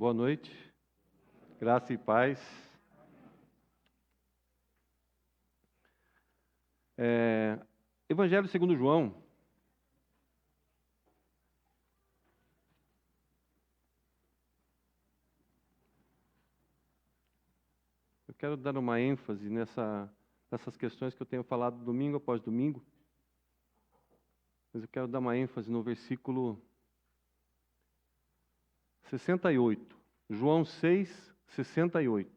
Boa noite, graça e paz. Evangelho segundo João. Eu quero dar uma ênfase nessas questões que eu tenho falado domingo após domingo. Mas eu quero dar uma ênfase no versículo 68. João 6, 68.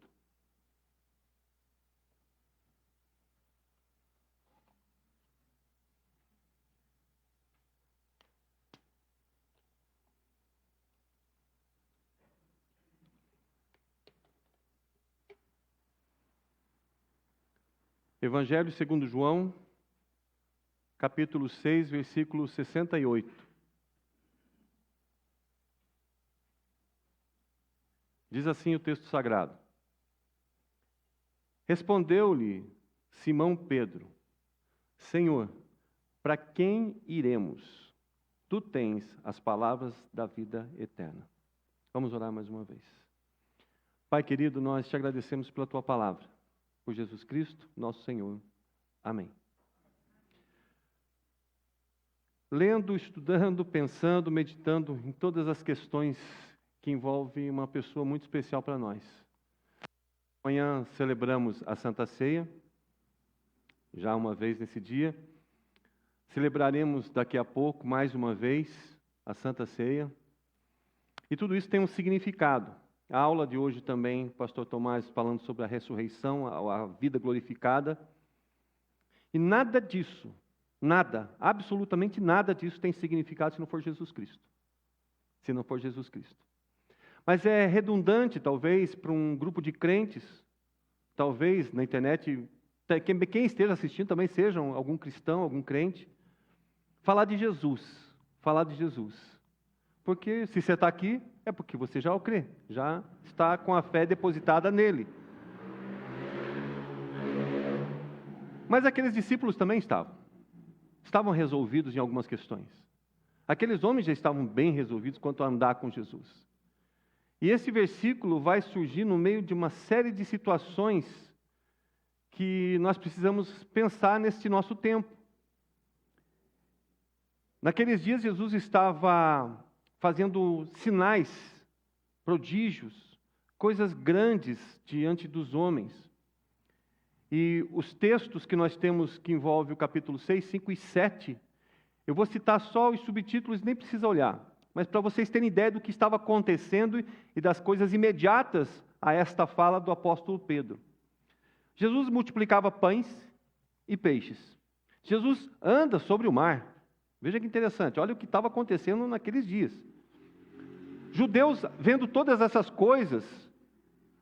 Evangelho segundo João, capítulo 6, versículo 68. Diz assim o texto sagrado: Respondeu-lhe Simão Pedro: Senhor, para quem iremos? Tu tens as palavras da vida eterna. Vamos orar mais uma vez. Pai querido, nós te agradecemos pela tua palavra, por Jesus Cristo, nosso Senhor. Amém. Lendo, estudando, pensando, meditando em todas as questões que envolvem uma pessoa muito especial para nós. Amanhã celebramos a Santa Ceia, já uma vez nesse dia. Celebraremos daqui a pouco, mais uma vez, a Santa Ceia. E tudo isso tem um significado. A aula de hoje também, o pastor Tomás falando sobre a ressurreição, a vida glorificada. E nada disso, nada, absolutamente nada disso tem significado se não for Jesus Cristo. Se não for Jesus Cristo. Mas é redundante, talvez, para um grupo de crentes, talvez na internet, quem esteja assistindo também seja algum cristão, algum crente, falar de Jesus, falar de Jesus. Porque se você está aqui, é porque você já o crê, já está com a fé depositada nele. Mas aqueles discípulos também estavam resolvidos em algumas questões. Aqueles homens já estavam bem resolvidos quanto a andar com Jesus. E esse versículo vai surgir no meio de uma série de situações que nós precisamos pensar neste nosso tempo. Naqueles dias, Jesus estava fazendo sinais, prodígios, coisas grandes diante dos homens. E os textos que nós temos que envolvem o capítulo 6, 5 e 7, eu vou citar só os subtítulos, nem precisa olhar, mas para vocês terem ideia do que estava acontecendo e das coisas imediatas a esta fala do apóstolo Pedro. Jesus multiplicava pães e peixes. Jesus anda sobre o mar. Veja que interessante, olha o que estava acontecendo naqueles dias. Judeus, vendo todas essas coisas,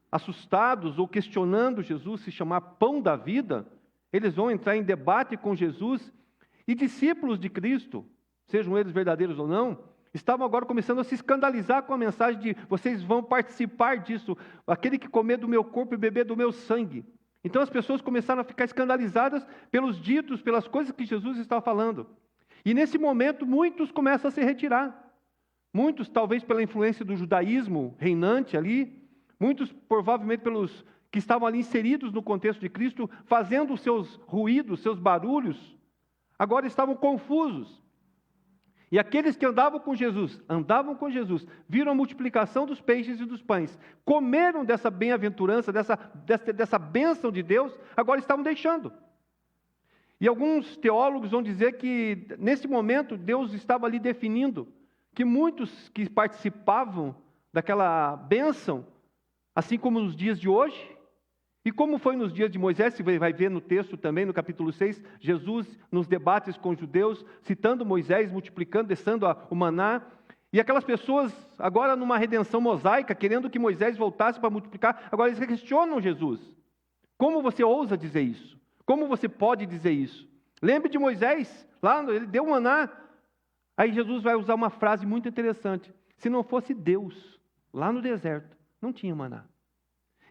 assustados ou questionando Jesus se chamar pão da vida, eles vão entrar em debate com Jesus, e discípulos de Cristo, sejam eles verdadeiros ou não, estavam agora começando a se escandalizar com a mensagem de vocês vão participar disso, aquele que comer do meu corpo e beber do meu sangue. Então as pessoas começaram a ficar escandalizadas pelos ditos, pelas coisas que Jesus estava falando. E nesse momento muitos começam a se retirar. Muitos talvez pela influência do judaísmo reinante ali, muitos provavelmente pelos que estavam ali inseridos no contexto de Cristo, fazendo os seus ruídos, seus barulhos, agora estavam confusos. E aqueles que andavam com Jesus, viram a multiplicação dos peixes e dos pães, comeram dessa bem-aventurança, dessa bênção de Deus, agora estavam deixando. E alguns teólogos vão dizer que, nesse momento, Deus estava ali definindo que muitos que participavam daquela bênção, assim como nos dias de hoje, e como foi nos dias de Moisés, você vai ver no texto também, no capítulo 6, Jesus nos debates com os judeus, citando Moisés, multiplicando, descendo o maná, e aquelas pessoas, agora numa redenção mosaica, querendo que Moisés voltasse para multiplicar, agora eles questionam Jesus. Como você ousa dizer isso? Como você pode dizer isso? Lembre de Moisés, lá ele deu o maná, aí Jesus vai usar uma frase muito interessante. Se não fosse Deus, lá no deserto, não tinha maná.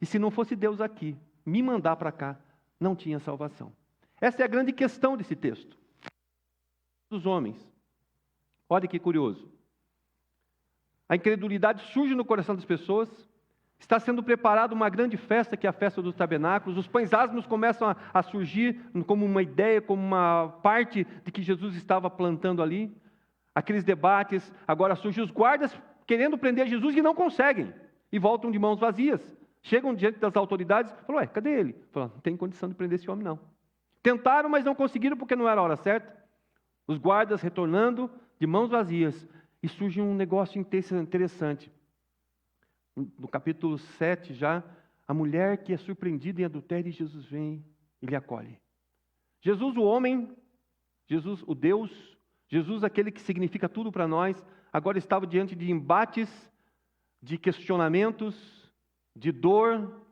E se não fosse Deus aqui, me mandar para cá, não tinha salvação. Essa é a grande questão desse texto. Dos homens. Olha que curioso. A incredulidade surge no coração das pessoas. Está sendo preparada uma grande festa, que é a festa dos tabernáculos. Os pães asmos começam a surgir como uma ideia, como uma parte de que Jesus estava plantando ali. Aqueles debates, agora surgem os guardas querendo prender Jesus e não conseguem. E voltam de mãos vazias. Chegam diante das autoridades e falam, cadê ele? Falam, não tem condição de prender esse homem, não. Tentaram, mas não conseguiram porque não era a hora certa. Os guardas retornando de mãos vazias. E surge um negócio interessante. No capítulo 7 já, a mulher que é surpreendida em adultério, e Jesus vem e lhe acolhe. Jesus, o homem, Jesus, o Deus, Jesus, aquele que significa tudo para nós, agora estava diante de embates, de questionamentos, de dor,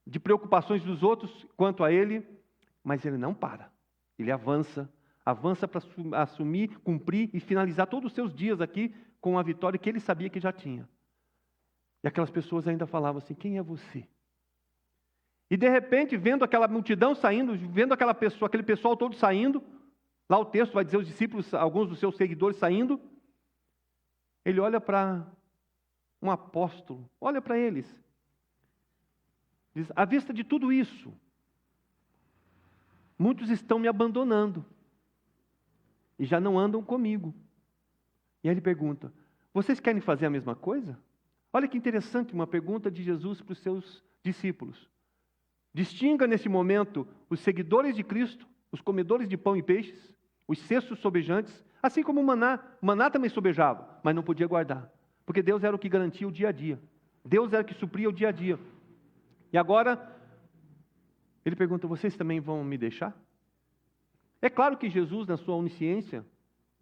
de preocupações dos outros quanto a ele, mas ele não para. Ele avança para assumir, cumprir e finalizar todos os seus dias aqui com a vitória que ele sabia que já tinha. E aquelas pessoas ainda falavam assim, quem é você? E de repente, vendo aquela multidão saindo, vendo aquele pessoal todo saindo, lá o texto vai dizer os discípulos, alguns dos seus seguidores saindo, ele olha para um apóstolo, olha para eles, diz, à vista de tudo isso, muitos estão me abandonando e já não andam comigo. E aí ele pergunta, vocês querem fazer a mesma coisa? Olha que interessante, uma pergunta de Jesus para os seus discípulos. Distinga nesse momento os seguidores de Cristo, os comedores de pão e peixes, os cestos sobejantes, assim como o maná. O maná também sobejava, mas não podia guardar, porque Deus era o que garantia o dia a dia. Deus era o que supria o dia a dia. E agora, ele pergunta, vocês também vão me deixar? É claro que Jesus, na sua onisciência,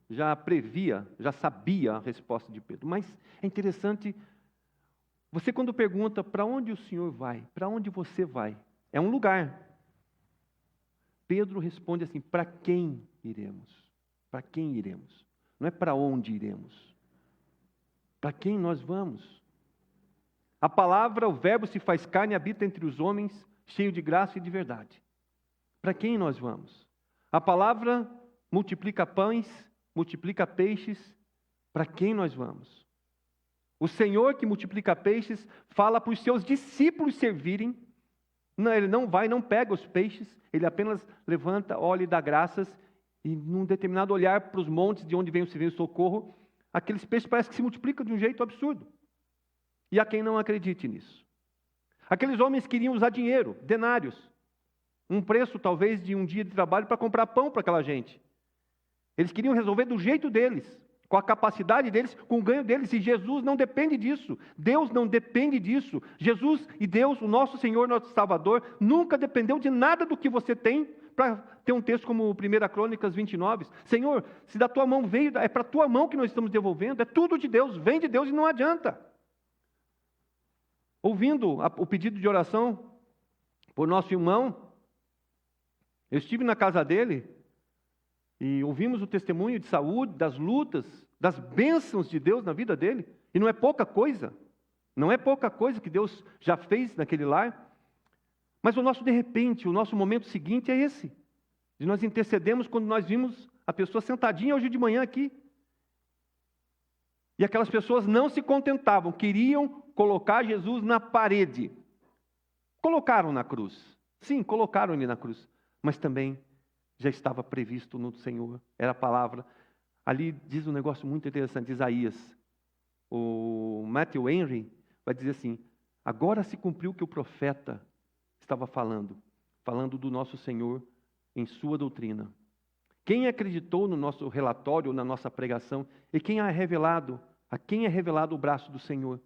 já previa, já sabia a resposta de Pedro. Mas é interessante, você quando pergunta para onde o Senhor vai, para onde você vai, é um lugar. Pedro responde assim, para quem iremos? Para quem iremos? Não é para onde iremos. Para quem nós vamos? A palavra, o verbo se faz carne e habita entre os homens, cheio de graça e de verdade. Para quem nós vamos? A palavra multiplica pães, multiplica peixes, para quem nós vamos? O Senhor que multiplica peixes fala para os seus discípulos servirem. Não, ele não vai, não pega os peixes, ele apenas levanta, olha e dá graças, e num determinado olhar para os montes de onde vem o socorro, aqueles peixes parecem que se multiplicam de um jeito absurdo. E há quem não acredite nisso. Aqueles homens queriam usar dinheiro, denários, um preço talvez de um dia de trabalho para comprar pão para aquela gente. Eles queriam resolver do jeito deles, com a capacidade deles, com o ganho deles, e Jesus não depende disso. Deus não depende disso. Jesus e Deus, o nosso Senhor, nosso Salvador, nunca dependeu de nada do que você tem, para ter um texto como 1 Crônicas 29. Senhor, se da tua mão veio, é para a tua mão que nós estamos devolvendo, é tudo de Deus, vem de Deus e não adianta. Ouvindo o pedido de oração por nosso irmão, eu estive na casa dele e ouvimos o testemunho de saúde, das lutas, das bênçãos de Deus na vida dele. E não é pouca coisa. Não é pouca coisa que Deus já fez naquele lar. Mas o nosso de repente, o nosso momento seguinte é esse. De nós intercedemos quando nós vimos a pessoa sentadinha hoje de manhã aqui. E aquelas pessoas não se contentavam, queriam colocar Jesus na parede. Colocaram na cruz. Sim, colocaram ele na cruz. Mas também já estava previsto no Senhor. Era a palavra. Ali diz um negócio muito interessante, Isaías. O Matthew Henry vai dizer assim, agora se cumpriu o que o profeta estava falando do nosso Senhor em sua doutrina. Quem acreditou no nosso relatório, na nossa pregação, e quem a quem é revelado o braço do Senhor?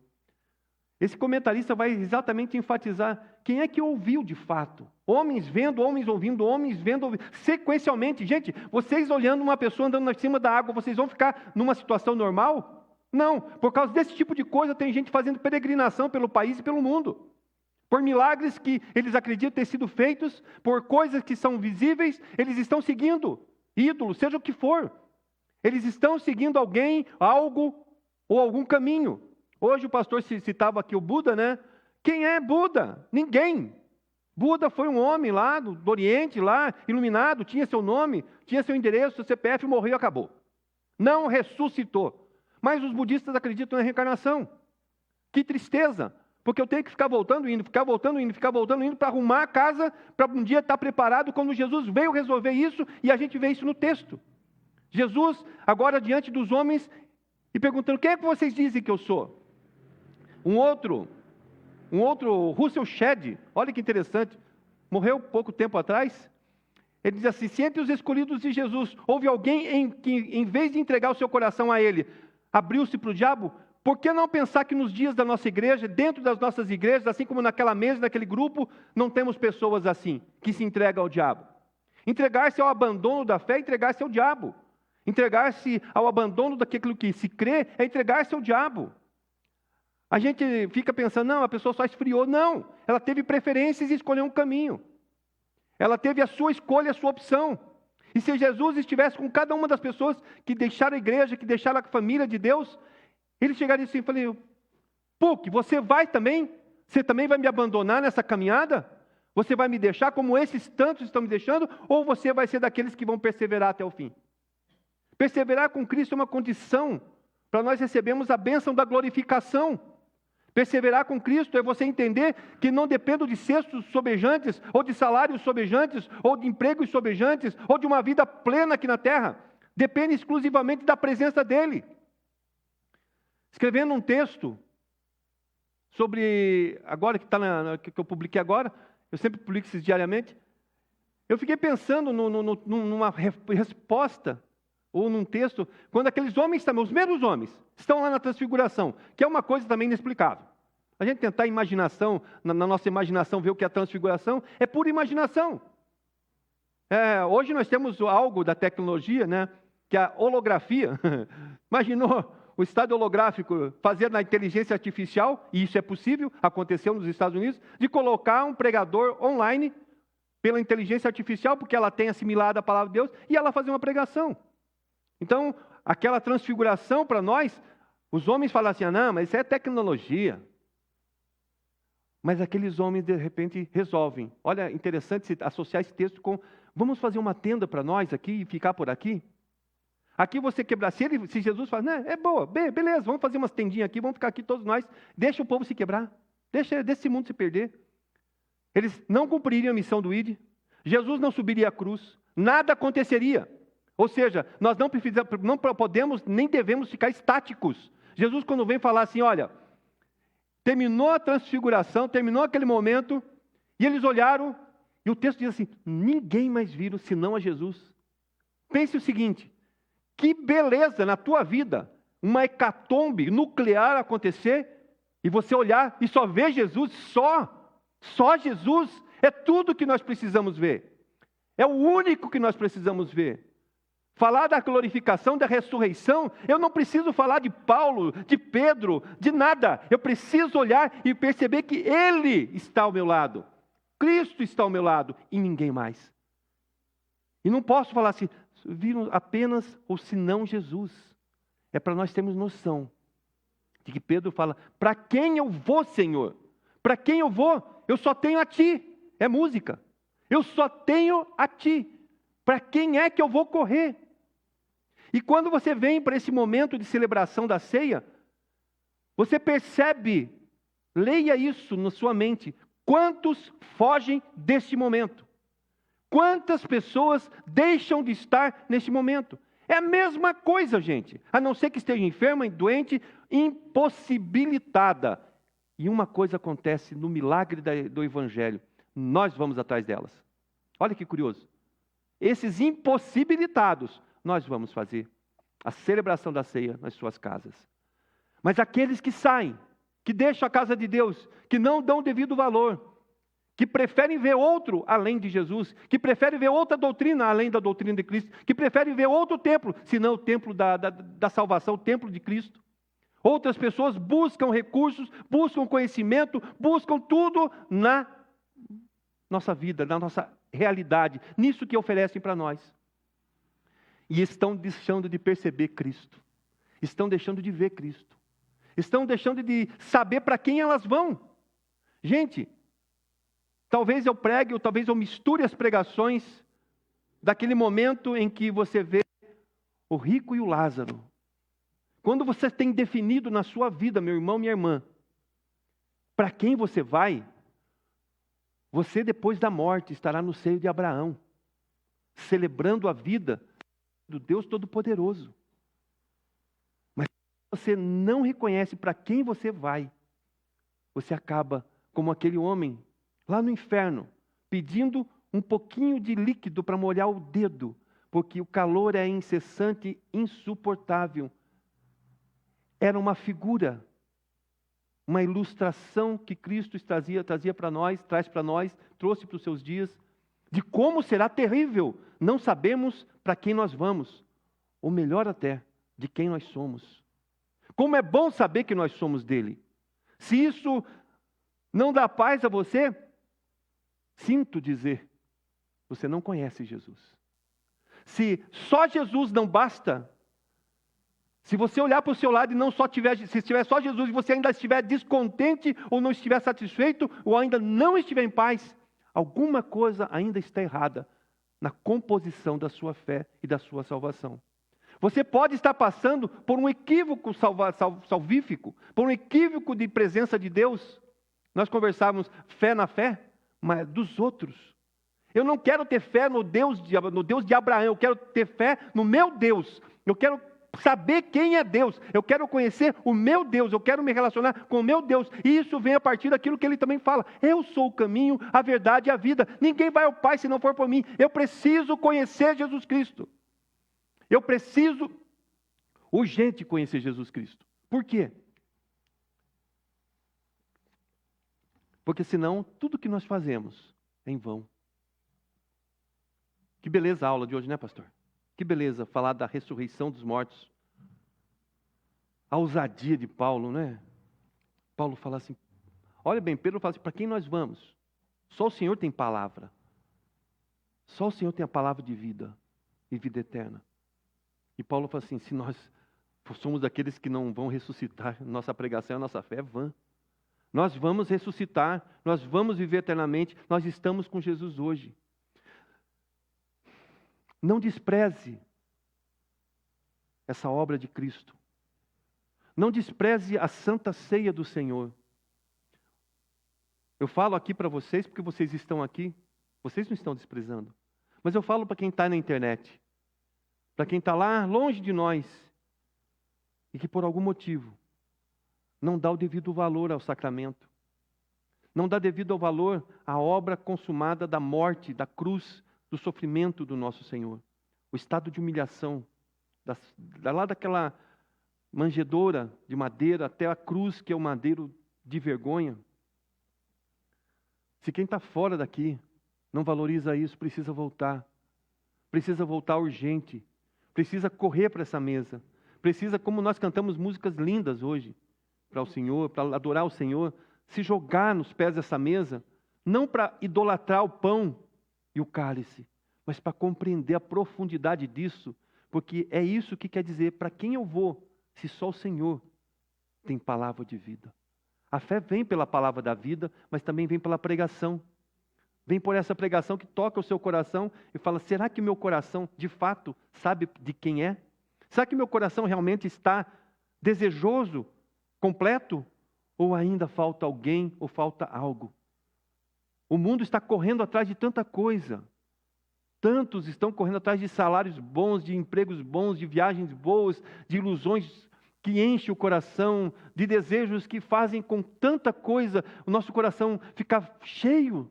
Esse comentarista vai exatamente enfatizar quem é que ouviu de fato. Homens vendo, homens ouvindo, sequencialmente. Gente, vocês olhando uma pessoa andando em cima da água, vocês vão ficar numa situação normal? Não, por causa desse tipo de coisa tem gente fazendo peregrinação pelo país e pelo mundo. Por milagres que eles acreditam ter sido feitos, por coisas que são visíveis, eles estão seguindo ídolos, seja o que for. Eles estão seguindo alguém, algo ou algum caminho. Hoje o pastor citava aqui o Buda, né? Quem é Buda? Ninguém. Buda foi um homem lá do Oriente, lá, iluminado, tinha seu nome, tinha seu endereço, seu CPF, morreu e acabou. Não ressuscitou. Mas os budistas acreditam na reencarnação. Que tristeza! Porque eu tenho que ficar voltando, indo para arrumar a casa, para um dia estar preparado quando Jesus veio resolver isso, e a gente vê isso no texto. Jesus, agora diante dos homens, e perguntando, quem é que vocês dizem que eu sou? Um outro, Russell Shedd, olha que interessante, morreu pouco tempo atrás. Ele diz assim, se entre os escolhidos de Jesus, houve alguém que, em vez de entregar o seu coração a Ele, abriu-se para o diabo, por que não pensar que nos dias da nossa igreja, dentro das nossas igrejas, assim como naquela mesa, naquele grupo, não temos pessoas assim, que se entregam ao diabo? Entregar-se ao abandono da fé é entregar-se ao diabo. Entregar-se ao abandono daquilo que se crê é entregar-se ao diabo. A gente fica pensando, não, a pessoa só esfriou. Não, ela teve preferências e escolheu um caminho. Ela teve a sua escolha, a sua opção. E se Jesus estivesse com cada uma das pessoas que deixaram a igreja, que deixaram a família de Deus, ele chegaria assim e falaria, Puck, você vai também? Você também vai me abandonar nessa caminhada? Você vai me deixar como esses tantos estão me deixando? Ou você vai ser daqueles que vão perseverar até o fim? Perseverar com Cristo é uma condição para nós recebermos a bênção da glorificação. Perseverar com Cristo é você entender que não dependo de cestos sobejantes, ou de salários sobejantes, ou de empregos sobejantes, ou de uma vida plena aqui na terra. Depende exclusivamente da presença dEle. Escrevendo um texto sobre, agora que eu publiquei agora, eu sempre publico isso diariamente, eu fiquei pensando numa resposta, ou num texto, quando aqueles homens também, os mesmos homens, estão lá na transfiguração, que é uma coisa também inexplicável. A gente tentar imaginação, na nossa imaginação, ver o que é a transfiguração, é pura imaginação. Hoje nós temos algo da tecnologia, né, que é a holografia. Imaginou o estado holográfico fazer na inteligência artificial, e isso é possível, aconteceu nos Estados Unidos, de colocar um pregador online pela inteligência artificial, porque ela tem assimilado a palavra de Deus, e ela fazer uma pregação. Então, aquela transfiguração para nós, os homens falam assim, não, mas isso é tecnologia. Mas aqueles homens, de repente, resolvem. Olha, interessante associar esse texto com, vamos fazer uma tenda para nós aqui e ficar por aqui? Aqui você quebrar, se Jesus fala, né, é boa, beleza, vamos fazer umas tendinhas aqui, vamos ficar aqui todos nós, deixa o povo se quebrar, deixa esse mundo se perder. Eles não cumpririam a missão do ID, Jesus não subiria a cruz, nada aconteceria. Ou seja, nós não podemos nem devemos ficar estáticos. Jesus, quando vem falar assim, olha, terminou a transfiguração, terminou aquele momento, e eles olharam, e o texto diz assim, ninguém mais viram senão a Jesus. Pense o seguinte, que beleza na tua vida, uma hecatombe nuclear acontecer, e você olhar e só ver Jesus, só Jesus, é tudo que nós precisamos ver. É o único que nós precisamos ver. Falar da glorificação, da ressurreição, eu não preciso falar de Paulo, de Pedro, de nada. Eu preciso olhar e perceber que Ele está ao meu lado. Cristo está ao meu lado e ninguém mais. E não posso falar assim, viram apenas ou senão Jesus. É para nós termos noção de que Pedro fala, para quem eu vou, Senhor? Para quem eu vou? Eu só tenho a Ti. É música. Eu só tenho a Ti. Para quem é que eu vou correr? E quando você vem para esse momento de celebração da ceia, você percebe, leia isso na sua mente, quantos fogem deste momento? Quantas pessoas deixam de estar neste momento? É a mesma coisa, gente. A não ser que esteja enferma, doente, impossibilitada. E uma coisa acontece no milagre do Evangelho. Nós vamos atrás delas. Olha que curioso. Esses impossibilitados, nós vamos fazer a celebração da ceia nas suas casas. Mas aqueles que saem, que deixam a casa de Deus, que não dão devido valor, que preferem ver outro além de Jesus, que preferem ver outra doutrina além da doutrina de Cristo, que preferem ver outro templo, senão o templo da salvação, o templo de Cristo. Outras pessoas buscam recursos, buscam conhecimento, buscam tudo na nossa vida, na nossa realidade, nisso que oferecem para nós. E estão deixando de perceber Cristo, estão deixando de ver Cristo, estão deixando de saber para quem elas vão. Gente, talvez eu pregue, ou talvez eu misture as pregações daquele momento em que você vê o rico e o Lázaro. Quando você tem definido na sua vida, meu irmão, minha irmã, para quem você vai, você depois da morte estará no seio de Abraão, celebrando a vida do Deus Todo-Poderoso. Mas se você não reconhece para quem você vai, você acaba como aquele homem lá no inferno, pedindo um pouquinho de líquido para molhar o dedo, porque o calor é incessante, insuportável. Era uma figura, uma ilustração que Cristo trazia para nós, traz para nós, trouxe para os seus dias, de como será terrível não sabemos para quem nós vamos, ou melhor até, de quem nós somos. Como é bom saber que nós somos dele. Se isso não dá paz a você, sinto dizer, você não conhece Jesus. Se só Jesus não basta, se você olhar para o seu lado e não só tiver, se estiver só Jesus e você ainda estiver descontente ou não estiver satisfeito ou ainda não estiver em paz, alguma coisa ainda está errada na composição da sua fé e da sua salvação. Você pode estar passando por um equívoco salvífico, por um equívoco de presença de Deus. Nós conversávamos fé na fé, mas dos outros. Eu não quero ter fé no Deus de Abraão, eu quero ter fé no meu Deus. Eu quero saber quem é Deus, eu quero conhecer o meu Deus, eu quero me relacionar com o meu Deus, e isso vem a partir daquilo que ele também fala, eu sou o caminho, a verdade e a vida, ninguém vai ao Pai se não for por mim, eu preciso conhecer Jesus Cristo, eu preciso urgente conhecer Jesus Cristo. Por quê? Porque senão tudo que nós fazemos é em vão. Que beleza a aula de hoje, né, pastor? Que beleza falar da ressurreição dos mortos. A ousadia de Paulo, né? Paulo fala assim, olha bem, Pedro fala assim, para quem nós vamos? Só o Senhor tem palavra. Só o Senhor tem a palavra de vida e vida eterna. E Paulo fala assim, se nós somos daqueles que não vão ressuscitar, nossa pregação, a nossa fé é vã. Nós vamos ressuscitar, nós vamos viver eternamente, nós estamos com Jesus hoje. Não despreze essa obra de Cristo. Não despreze a santa ceia do Senhor. Eu falo aqui para vocês porque vocês estão aqui. Vocês não estão desprezando. Mas eu falo para quem está na internet. Para quem está lá longe de nós. E que por algum motivo não dá o devido valor ao sacramento. Não dá devido valor à obra consumada da morte, da cruz, do sofrimento do nosso Senhor. O estado de humilhação, lá daquela manjedoura de madeira até a cruz, que é o madeiro de vergonha. Se quem está fora daqui não valoriza isso, precisa voltar. Precisa voltar urgente. Precisa correr para essa mesa. Precisa, como nós cantamos músicas lindas hoje, para o Senhor, para adorar o Senhor, se jogar nos pés dessa mesa, não para idolatrar o pão e o cálice, mas para compreender a profundidade disso, porque é isso que quer dizer, para quem eu vou, se só o Senhor tem palavra de vida. A fé vem pela palavra da vida, mas também vem pela pregação. Vem por essa pregação que toca o seu coração e fala, será que o meu coração, de fato, sabe de quem é? Será que meu coração realmente está desejoso, completo? Ou ainda falta alguém ou falta algo? O mundo está correndo atrás de tanta coisa. Tantos estão correndo atrás de salários bons, de empregos bons, de viagens boas, de ilusões que enchem o coração, de desejos que fazem com tanta coisa o nosso coração ficar cheio.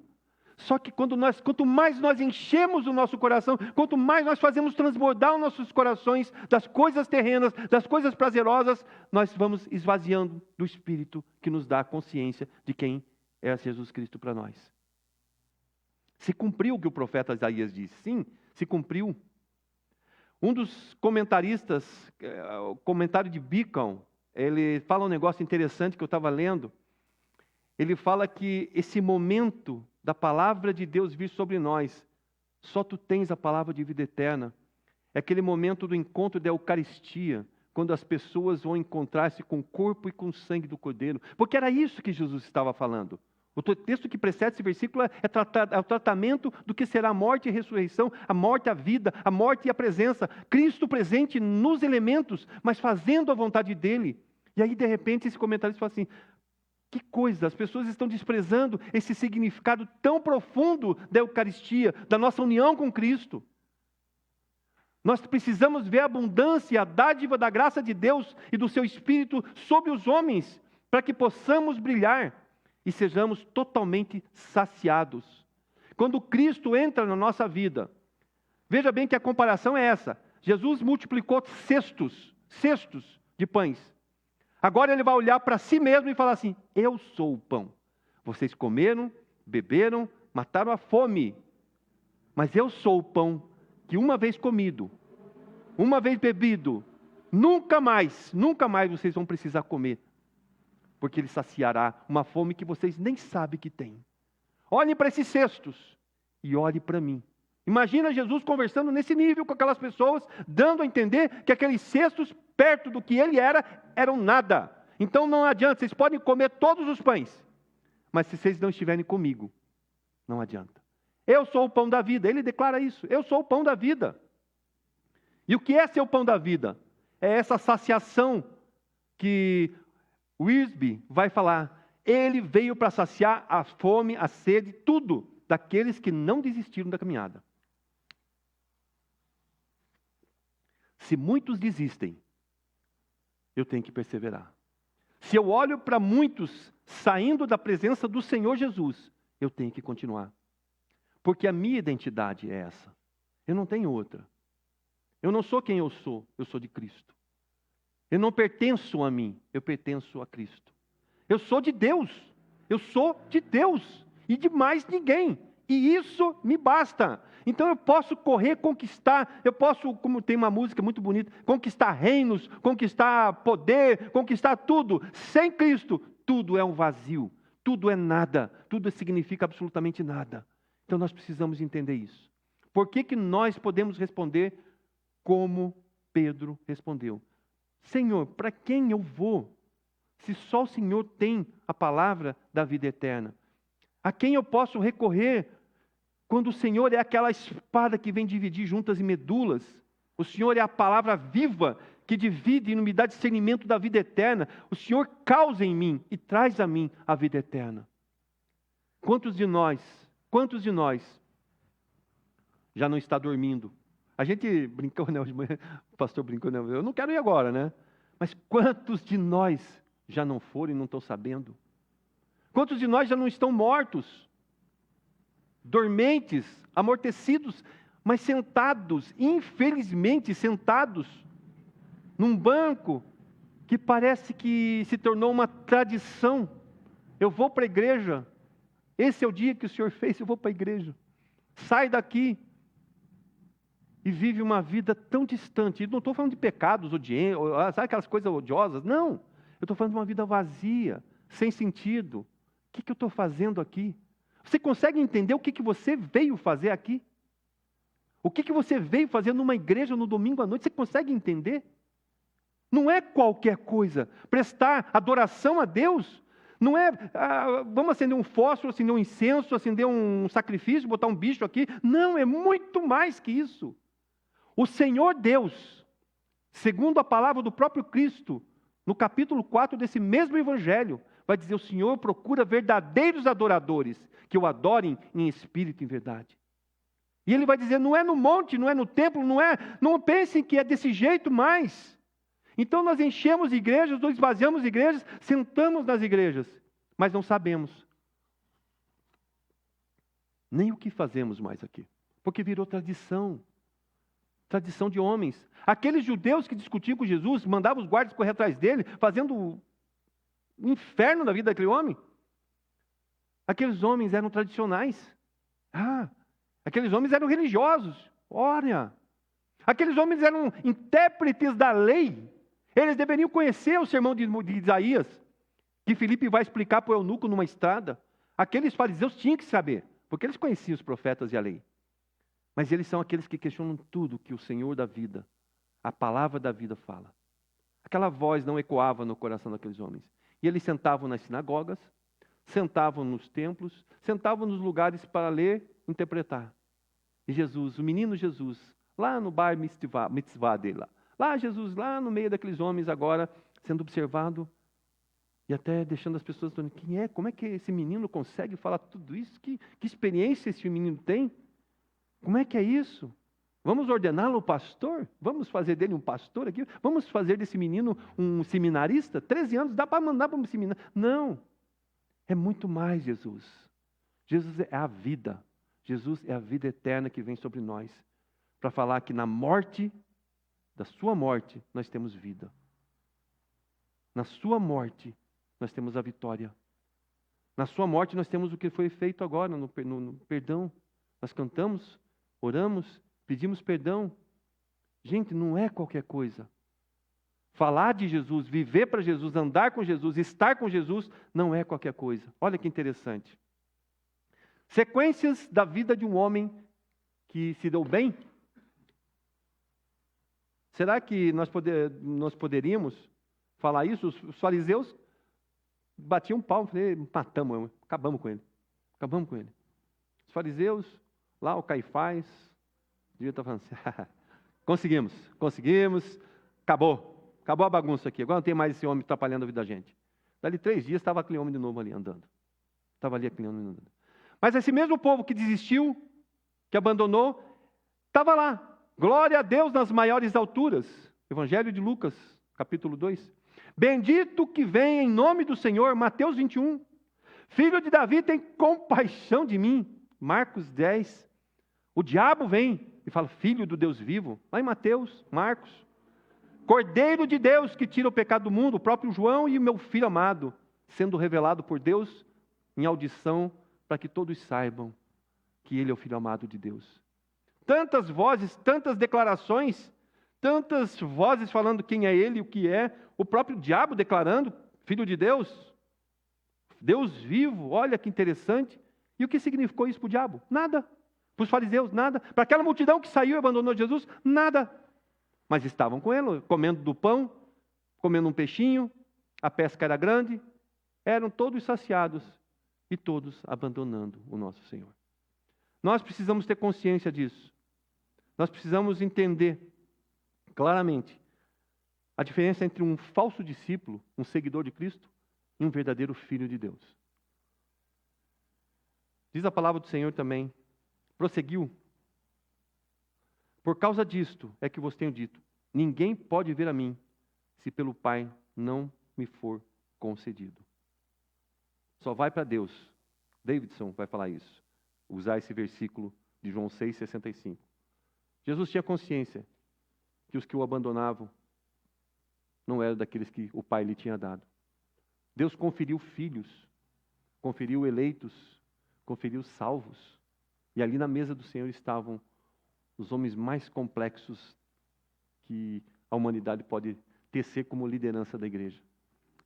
Só que quanto mais nós enchemos o nosso coração, quanto mais nós fazemos transbordar os nossos corações das coisas terrenas, das coisas prazerosas, nós vamos esvaziando do Espírito que nos dá a consciência de quem é Jesus Cristo para nós. Se cumpriu o que o profeta Isaías disse. Sim, se cumpriu. Um dos comentaristas, o comentário de Beacon, ele fala um negócio interessante que eu estava lendo. Ele fala que esse momento da palavra de Deus vir sobre nós, só tu tens a palavra de vida eterna. É aquele momento do encontro da Eucaristia, quando as pessoas vão encontrar-se com o corpo e com o sangue do Cordeiro. Porque era isso que Jesus estava falando. O texto que precede esse versículo é o tratamento do que será a morte e a ressurreição, a morte e a vida, a morte e a presença. Cristo presente nos elementos, mas fazendo a vontade dele. E aí, de repente, esse comentarista fala assim, que coisa, as pessoas estão desprezando esse significado tão profundo da Eucaristia, da nossa união com Cristo. Nós precisamos ver a abundância, a dádiva da graça de Deus e do seu Espírito sobre os homens, para que possamos brilhar e sejamos totalmente saciados. Quando Cristo entra na nossa vida, veja bem que a comparação é essa. Jesus multiplicou cestos de pães. Agora ele vai olhar para si mesmo e falar assim, eu sou o pão. Vocês comeram, beberam, mataram a fome. Mas eu sou o pão que uma vez comido, uma vez bebido, nunca mais vocês vão precisar comer. Porque ele saciará uma fome que vocês nem sabem que tem. Olhem para esses cestos e olhem para mim. Imagina Jesus conversando nesse nível com aquelas pessoas, dando a entender que aqueles cestos, perto do que ele era, eram nada. Então não adianta, vocês podem comer todos os pães, mas se vocês não estiverem comigo, não adianta. Eu sou o pão da vida, ele declara isso, eu sou o pão da vida. E o que é ser o pão da vida? É essa saciação que Wiersbe vai falar, ele veio para saciar a fome, a sede, tudo daqueles que não desistiram da caminhada. Se muitos desistem, eu tenho que perseverar. Se eu olho para muitos saindo da presença do Senhor Jesus, eu tenho que continuar. Porque a minha identidade é essa. Eu não tenho outra. Eu não sou quem eu sou de Cristo. Eu não pertenço a mim, eu pertenço a Cristo. Eu sou de Deus e de mais ninguém. E isso me basta. Então eu posso correr, conquistar, eu posso, como tem uma música muito bonita, conquistar reinos, conquistar poder, conquistar tudo. Sem Cristo, tudo é um vazio, tudo é nada, tudo significa absolutamente nada. Então nós precisamos entender isso. Por que nós podemos responder como Pedro respondeu? Senhor, para quem eu vou? Se só o Senhor tem a palavra da vida eterna. A quem eu posso recorrer quando o Senhor é aquela espada que vem dividir juntas e medulas? O Senhor é a palavra viva que divide e me dá discernimento da vida eterna. O Senhor causa em mim e traz a mim a vida eterna. Quantos de nós já não está dormindo? A gente brincou, né? O pastor brincou, né? Eu não quero ir agora, né? Mas quantos de nós já não foram e não estão sabendo? Quantos de nós já não estão mortos? Dormentes, amortecidos, mas sentados, infelizmente sentados, num banco que parece que se tornou uma tradição. Eu vou para a igreja, esse é o dia que o Senhor fez, eu vou para a igreja. Sai daqui. E vive uma vida tão distante. E não estou falando de pecados, sabe aquelas coisas odiosas? Não. Eu estou falando de uma vida vazia, sem sentido. O que eu estou fazendo aqui? Você consegue entender o que você veio fazer aqui? O que você veio fazer numa igreja no domingo à noite? Você consegue entender? Não é qualquer coisa. Prestar adoração a Deus não é, vamos acender um fósforo, acender um incenso, acender um sacrifício, botar um bicho aqui. Não, é muito mais que isso. O Senhor Deus, segundo a palavra do próprio Cristo, no capítulo 4 desse mesmo Evangelho, vai dizer, o Senhor procura verdadeiros adoradores, que o adorem em espírito e em verdade. E ele vai dizer, não é no monte, não é no templo, não pensem que é desse jeito mais. Então nós enchemos igrejas, nós esvaziamos igrejas, sentamos nas igrejas, mas não sabemos nem o que fazemos mais aqui, porque virou tradição de homens. Aqueles judeus que discutiam com Jesus, mandavam os guardas correr atrás dele, fazendo o inferno da vida daquele homem. Aqueles homens eram tradicionais. Aqueles homens eram religiosos. Olha, aqueles homens eram intérpretes da lei. Eles deveriam conhecer o sermão de Isaías, que Filipe vai explicar para o eunuco numa estrada. Aqueles fariseus tinham que saber, porque eles conheciam os profetas e a lei. Mas eles são aqueles que questionam tudo que o Senhor da vida, a palavra da vida fala. Aquela voz não ecoava no coração daqueles homens. E eles sentavam nas sinagogas, sentavam nos templos, sentavam nos lugares para ler, interpretar. E Jesus, o menino Jesus, lá no bar mitzvah dele, lá Jesus, lá no meio daqueles homens agora, sendo observado, e até deixando as pessoas falando, quem é? Como é que esse menino consegue falar tudo isso? Que experiência esse menino tem? Como é que é isso? Vamos ordená-lo pastor? Vamos fazer dele um pastor aqui? Vamos fazer desse menino um seminarista? 13 anos, dá para mandar para um seminário? Não. É muito mais Jesus. Jesus é a vida. Jesus é a vida eterna que vem sobre nós. Para falar que na morte, da sua morte, nós temos vida. Na sua morte, nós temos a vitória. Na sua morte, nós temos o que foi feito agora, no perdão. Nós cantamos, oramos, pedimos perdão. Gente, não é qualquer coisa. Falar de Jesus, viver para Jesus, andar com Jesus, estar com Jesus, não é qualquer coisa. Olha que interessante. Sequências da vida de um homem que se deu bem. Será que nós poderíamos falar isso? Os fariseus batiam um pau, matamos, acabamos com ele. Acabamos com ele. Os fariseus, lá o Caifás, devia estar falando assim, conseguimos, acabou a bagunça aqui, agora não tem mais esse homem atrapalhando a vida da gente. Dali 3 dias estava aquele homem de novo ali andando. Estava ali aquele homem andando. Mas esse mesmo povo que desistiu, que abandonou, estava lá. Glória a Deus nas maiores alturas. Evangelho de Lucas, capítulo 2. Bendito que vem em nome do Senhor, Mateus 21. Filho de Davi, tem compaixão de mim. Marcos 10. O diabo vem e fala, filho do Deus vivo. Lá em Mateus, Marcos. Cordeiro de Deus que tira o pecado do mundo, o próprio João e o meu filho amado, sendo revelado por Deus em audição, para que todos saibam que ele é o filho amado de Deus. Tantas vozes, tantas declarações, tantas vozes falando quem é ele e o que é, o próprio diabo declarando, filho de Deus, Deus vivo, olha que interessante. E o que significou isso para o diabo? Nada. Para os fariseus, nada. Para aquela multidão que saiu e abandonou Jesus, nada. Mas estavam com ele, comendo do pão, comendo um peixinho, a pesca era grande, eram todos saciados e todos abandonando o nosso Senhor. Nós precisamos ter consciência disso. Nós precisamos entender claramente a diferença entre um falso discípulo, um seguidor de Cristo, e um verdadeiro filho de Deus. Diz a palavra do Senhor também, prosseguiu. Por causa disto é que vos tenho dito, ninguém pode vir a mim, se pelo Pai não me for concedido. Só vai para Deus. Davidson vai falar isso. Usar esse versículo de João 6,65. Jesus tinha consciência que os que o abandonavam não eram daqueles que o Pai lhe tinha dado. Deus conferiu filhos, conferiu eleitos, conferiu salvos. E ali na mesa do Senhor estavam os homens mais complexos que a humanidade pode tecer como liderança da igreja.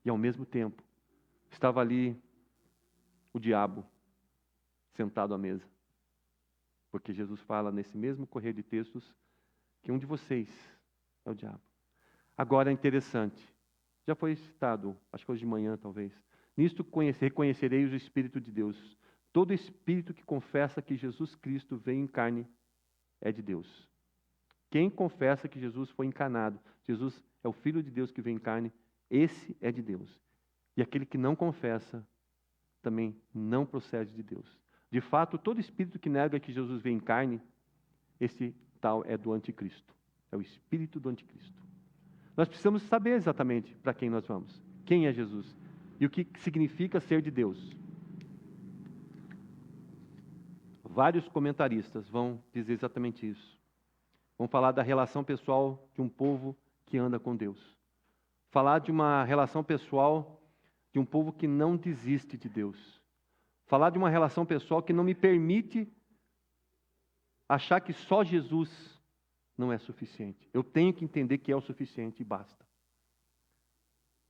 E ao mesmo tempo, estava ali o diabo sentado à mesa. Porque Jesus fala nesse mesmo correr de textos que um de vocês é o diabo. Agora é interessante, já foi citado, acho que hoje de manhã talvez, nisto reconhecereis o Espírito de Deus. Todo espírito que confessa que Jesus Cristo veio em carne é de Deus. Quem confessa que Jesus foi encarnado, Jesus é o Filho de Deus que veio em carne, esse é de Deus. E aquele que não confessa, também não procede de Deus. De fato, todo espírito que nega que Jesus veio em carne, esse tal é do anticristo. É o espírito do anticristo. Nós precisamos saber exatamente para quem nós vamos. Quem é Jesus? E o que significa ser de Deus. Vários comentaristas vão dizer exatamente isso. Vão falar da relação pessoal de um povo que anda com Deus. Falar de uma relação pessoal de um povo que não desiste de Deus. Falar de uma relação pessoal que não me permite achar que só Jesus não é suficiente. Eu tenho que entender que é o suficiente e basta.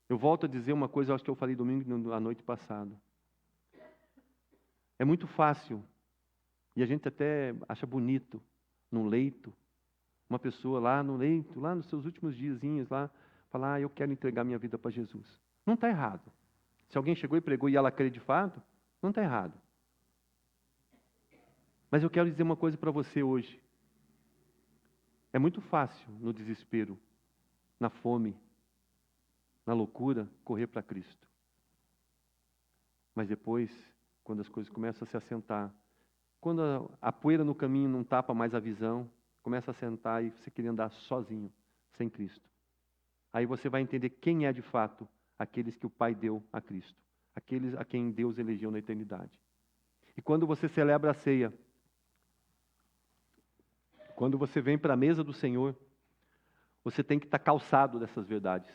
Eu volto a dizer uma coisa, acho que eu falei domingo à noite passada. É muito fácil, e a gente até acha bonito, num leito, uma pessoa lá no leito, lá nos seus últimos diazinhos, lá, falar, eu quero entregar minha vida para Jesus. Não está errado. Se alguém chegou e pregou e ela crê de fato, não está errado. Mas eu quero dizer uma coisa para você hoje. É muito fácil, no desespero, na fome, na loucura, correr para Cristo. Mas depois, quando as coisas começam a se assentar, quando a poeira no caminho não tapa mais a visão, começa a sentar e você quer andar sozinho, sem Cristo. Aí você vai entender quem é de fato aqueles que o Pai deu a Cristo, aqueles a quem Deus elegeu na eternidade. E quando você celebra a ceia, quando você vem para a mesa do Senhor, você tem que estar calçado dessas verdades.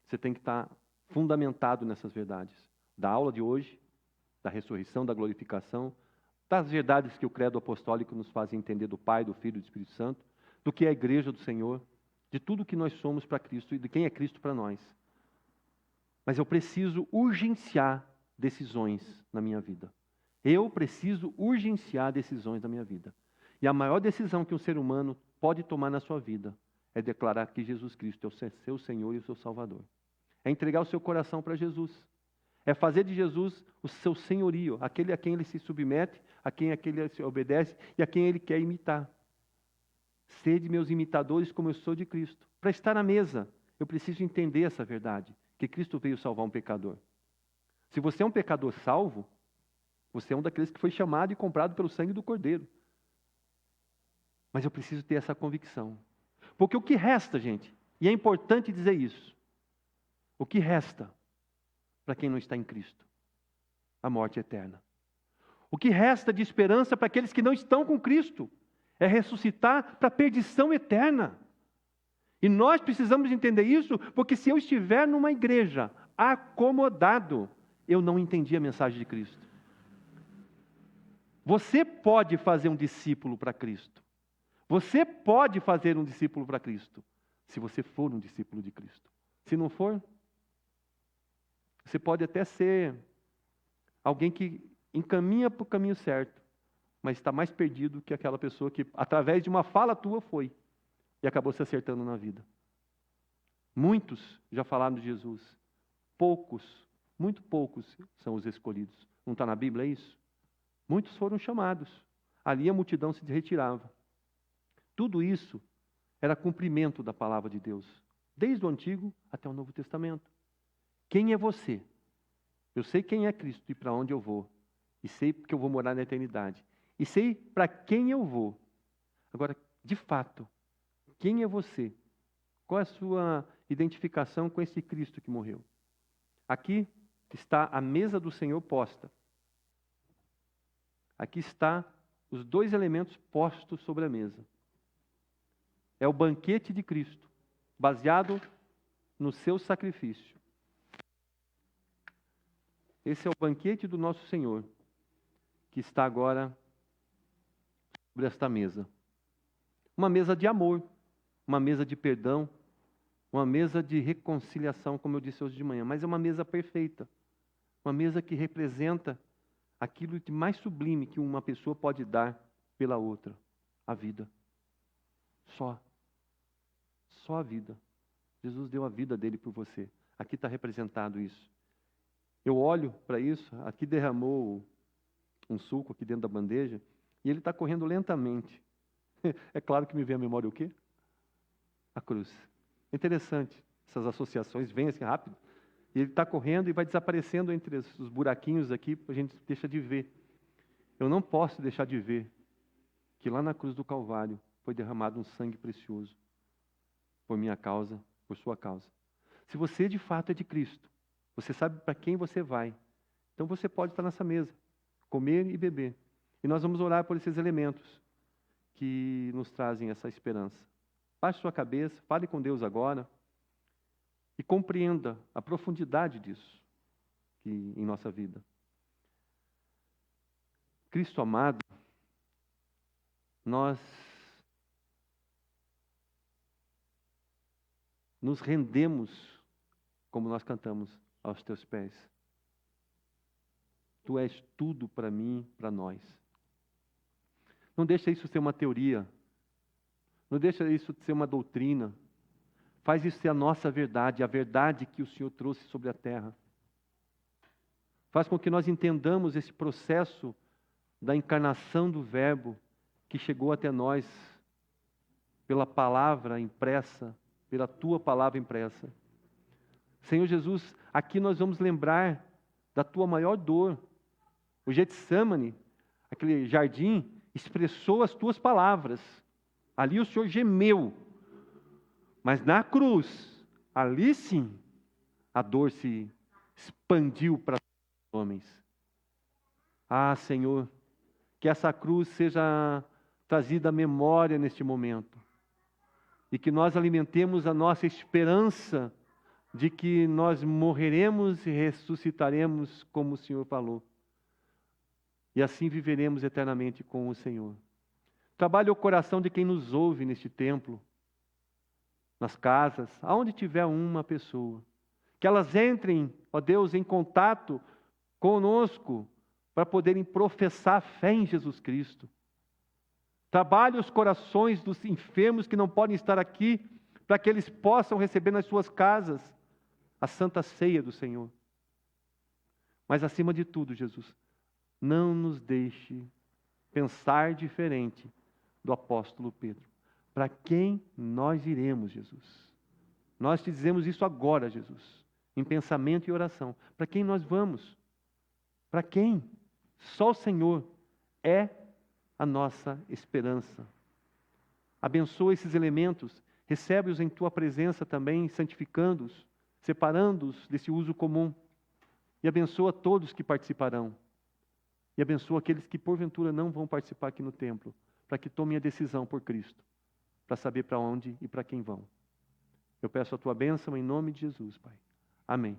Você tem que estar fundamentado nessas verdades. Da aula de hoje, da ressurreição, da glorificação, das verdades que o credo apostólico nos faz entender do Pai, do Filho e do Espírito Santo, do que é a igreja do Senhor, de tudo que nós somos para Cristo e de quem é Cristo para nós. Mas eu preciso urgenciar decisões na minha vida. Eu preciso urgenciar decisões na minha vida. E a maior decisão que um ser humano pode tomar na sua vida é declarar que Jesus Cristo é o seu Senhor e o seu Salvador. É entregar o seu coração para Jesus. É fazer de Jesus o seu senhorio, aquele a quem ele se submete, a quem aquele se obedece e a quem ele quer imitar. Sede meus imitadores como eu sou de Cristo. Para estar à mesa, eu preciso entender essa verdade, que Cristo veio salvar um pecador. Se você é um pecador salvo, você é um daqueles que foi chamado e comprado pelo sangue do Cordeiro. Mas eu preciso ter essa convicção. Porque o que resta, gente, e é importante dizer isso, o que resta para quem não está em Cristo? A morte eterna. O que resta de esperança para aqueles que não estão com Cristo? É ressuscitar para a perdição eterna. E nós precisamos entender isso, porque se eu estiver numa igreja acomodado, eu não entendi a mensagem de Cristo. Você pode fazer um discípulo para Cristo. Você pode fazer um discípulo para Cristo, se você for um discípulo de Cristo. Se não for, você pode até ser alguém que encaminha para o caminho certo, mas está mais perdido que aquela pessoa que, através de uma fala tua, foi e acabou se acertando na vida. Muitos já falaram de Jesus. Poucos, muito poucos são os escolhidos. Não está na Bíblia isso? Muitos foram chamados. Ali a multidão se retirava. Tudo isso era cumprimento da palavra de Deus, desde o Antigo até o Novo Testamento. Quem é você? Eu sei quem é Cristo e para onde eu vou. E sei que eu vou morar na eternidade. E sei para quem eu vou. Agora, de fato, quem é você? Qual é a sua identificação com esse Cristo que morreu? Aqui está a mesa do Senhor posta. Aqui está os dois elementos postos sobre a mesa. É o banquete de Cristo, baseado no seu sacrifício. Esse é o banquete do nosso Senhor, que está agora sobre esta mesa. Uma mesa de amor, uma mesa de perdão, uma mesa de reconciliação, como eu disse hoje de manhã, mas é uma mesa perfeita. Uma mesa que representa aquilo de mais sublime que uma pessoa pode dar pela outra, a vida. Só a vida. Jesus deu a vida dele por você. Aqui está representado isso. Eu olho para isso, aqui derramou um suco aqui dentro da bandeja, e ele está correndo lentamente. É claro que me vem à memória o quê? A cruz. Interessante, essas associações vêm assim rápido, e ele está correndo e vai desaparecendo entre os buraquinhos aqui, a gente deixa de ver. Eu não posso deixar de ver que lá na cruz do Calvário foi derramado um sangue precioso, por minha causa, por sua causa. Se você de fato é de Cristo, você sabe para quem você vai, então você pode estar nessa mesa, comer e beber. E nós vamos orar por esses elementos que nos trazem essa esperança. Baixe sua cabeça, fale com Deus agora e compreenda a profundidade disso em nossa vida. Cristo amado, nós nos rendemos, como nós cantamos, aos teus pés. Tu és tudo para mim, para nós. Não deixa isso ser uma teoria. Não deixa isso ser uma doutrina. Faz isso ser a nossa verdade, a verdade que o Senhor trouxe sobre a terra. Faz com que nós entendamos esse processo da encarnação do Verbo que chegou até nós pela palavra impressa, pela tua palavra impressa. Senhor Jesus, aqui nós vamos lembrar da tua maior dor. O Getsemane, aquele jardim, expressou as tuas palavras. Ali o Senhor gemeu. Mas na cruz, ali sim, a dor se expandiu para os homens. Ah, Senhor, que essa cruz seja trazida à memória neste momento. E que nós alimentemos a nossa esperança de que nós morreremos e ressuscitaremos como o Senhor falou. E assim viveremos eternamente com o Senhor. Trabalhe o coração de quem nos ouve neste templo, nas casas, aonde tiver uma pessoa. Que elas entrem, ó Deus, em contato conosco para poderem professar fé em Jesus Cristo. Trabalhe os corações dos enfermos que não podem estar aqui, para que eles possam receber nas suas casas a santa ceia do Senhor. Mas acima de tudo, Jesus, não nos deixe pensar diferente do apóstolo Pedro. Para quem nós iremos, Jesus? Nós te dizemos isso agora, Jesus, em pensamento e oração. Para quem nós vamos? Para quem? Só o Senhor é a nossa esperança. Abençoa esses elementos, recebe-os em tua presença também, santificando-os, separando-os desse uso comum. E abençoa todos que participarão. E abençoa aqueles que porventura não vão participar aqui no templo, para que tomem a decisão por Cristo, para saber para onde e para quem vão. Eu peço a tua bênção em nome de Jesus, Pai. Amém.